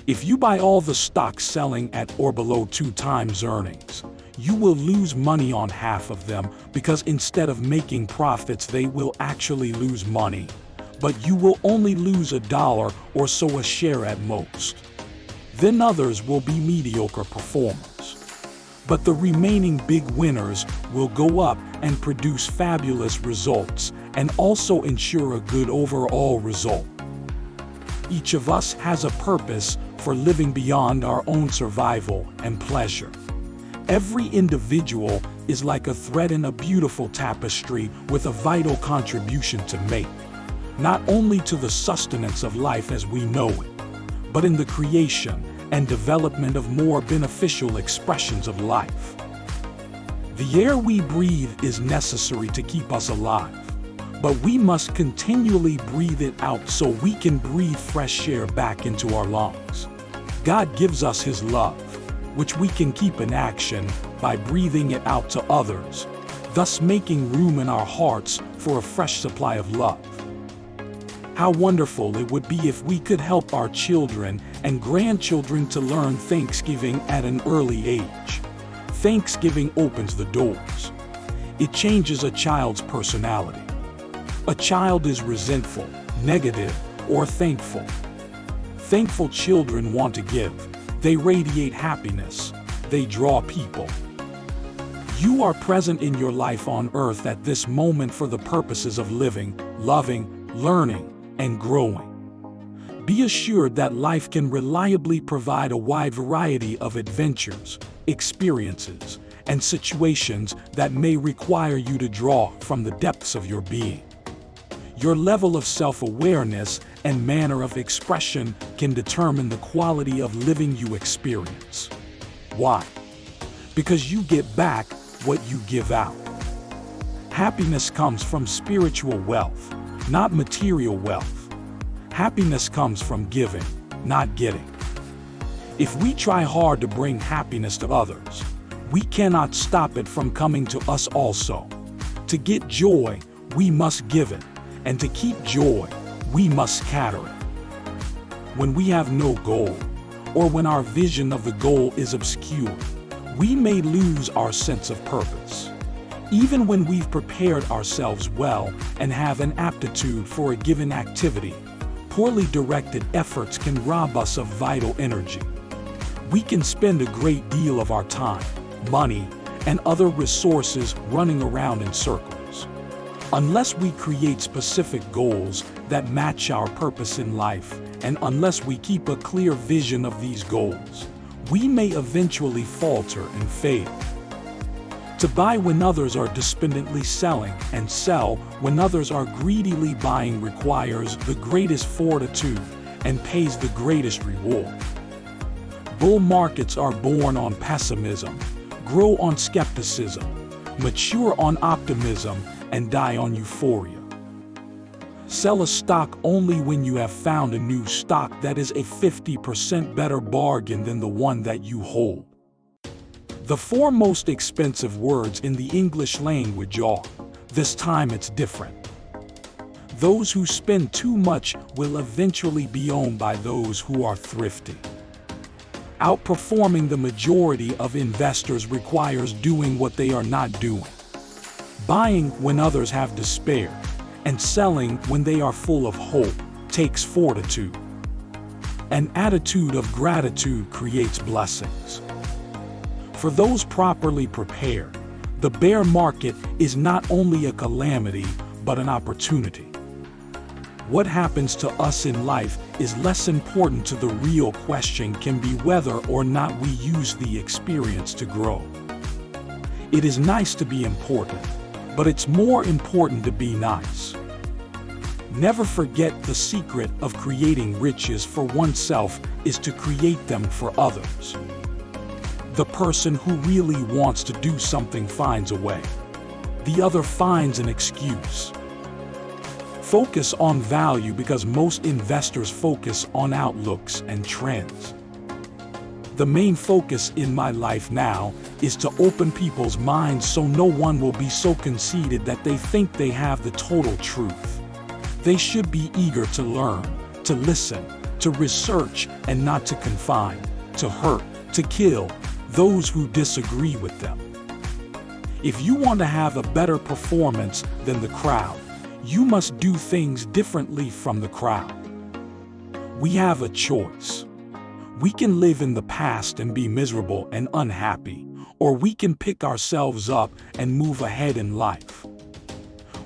If you buy all the stocks selling at or below 2 times earnings, you will lose money on half of them because instead of making profits, they will actually lose money. But you will only lose $1 or so a share at most. Then others will be mediocre performers. But the remaining big winners will go up and produce fabulous results and also ensure a good overall result. Each of us has a purpose for living beyond our own survival and pleasure. Every individual is like a thread in a beautiful tapestry with a vital contribution to make, not only to the sustenance of life as we know it, but in the creation and development of more beneficial expressions of life. The air we breathe is necessary to keep us alive, but we must continually breathe it out so we can breathe fresh air back into our lungs. God gives us His love, which we can keep in action by breathing it out to others, thus making room in our hearts for a fresh supply of love. How wonderful it would be if we could help our children and grandchildren to learn Thanksgiving at an early age. Thanksgiving opens the doors. It changes a child's personality. A child is resentful, negative, or thankful. Thankful children want to give. They radiate happiness. They draw people. You are present in your life on earth at this moment for the purposes of living, loving, learning, and growing. Be assured that life can reliably provide a wide variety of adventures, experiences, and situations that may require you to draw from the depths of your being. Your level of self-awareness and manner of expression can determine the quality of living you experience. Why? Because you get back what you give out. Happiness comes from spiritual wealth, not material wealth. Happiness comes from giving, not getting. If we try hard to bring happiness to others, we cannot stop it from coming to us also. To get joy, we must give it, and to keep joy, we must scatter it. When we have no goal, or when our vision of the goal is obscure, we may lose our sense of purpose. Even when we've prepared ourselves well and have an aptitude for a given activity, poorly directed efforts can rob us of vital energy. We can spend a great deal of our time, money, and other resources running around in circles. Unless we create specific goals that match our purpose in life, and unless we keep a clear vision of these goals, we may eventually falter and fail. To buy when others are despondently selling and sell when others are greedily buying requires the greatest fortitude and pays the greatest reward. Bull markets are born on pessimism, grow on skepticism, mature on optimism, and die on euphoria. Sell a stock only when you have found a new stock that is a 50% better bargain than the one that you hold. The 4 most expensive words in the English language are, "This time it's different." Those who spend too much will eventually be owned by those who are thrifty. Outperforming the majority of investors requires doing what they are not doing. Buying when others have despair, and selling when they are full of hope, takes fortitude. An attitude of gratitude creates blessings. For those properly prepared, the bear market is not only a calamity, but an opportunity. What happens to us in life is less important to the real question can be whether or not we use the experience to grow. It is nice to be important, but it's more important to be nice. Never forget the secret of creating riches for oneself is to create them for others. The person who really wants to do something finds a way. The other finds an excuse. Focus on value because most investors focus on outlooks and trends. The main focus in my life now is to open people's minds so no one will be so conceited that they think they have the total truth. They should be eager to learn, to listen, to research and not to confine, to hurt, to kill those who disagree with them. If you want to have a better performance than the crowd, you must do things differently from the crowd. We have a choice. We can live in the past and be miserable and unhappy, or we can pick ourselves up and move ahead in life.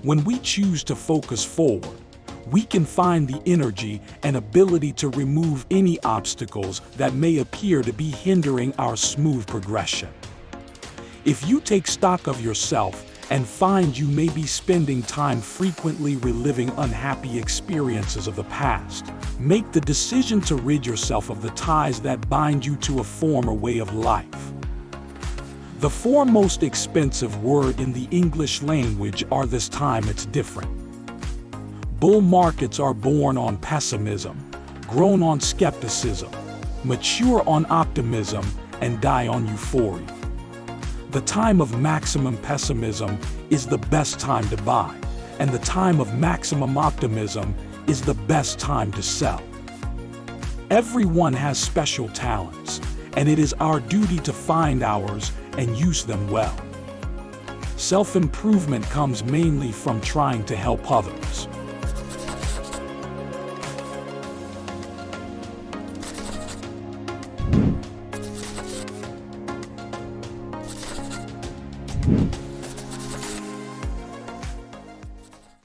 When we choose to focus forward, we can find the energy and ability to remove any obstacles that may appear to be hindering our smooth progression. If you take stock of yourself and find you may be spending time frequently reliving unhappy experiences of the past, make the decision to rid yourself of the ties that bind you to a former way of life. The four most expensive words in the English language are "this time it's different." Bull markets are born on pessimism, grown on skepticism, mature on optimism, and die on euphoria. The time of maximum pessimism is the best time to buy, and the time of maximum optimism is the best time to sell. Everyone has special talents, and it is our duty to find ours and use them well. Self-improvement comes mainly from trying to help others.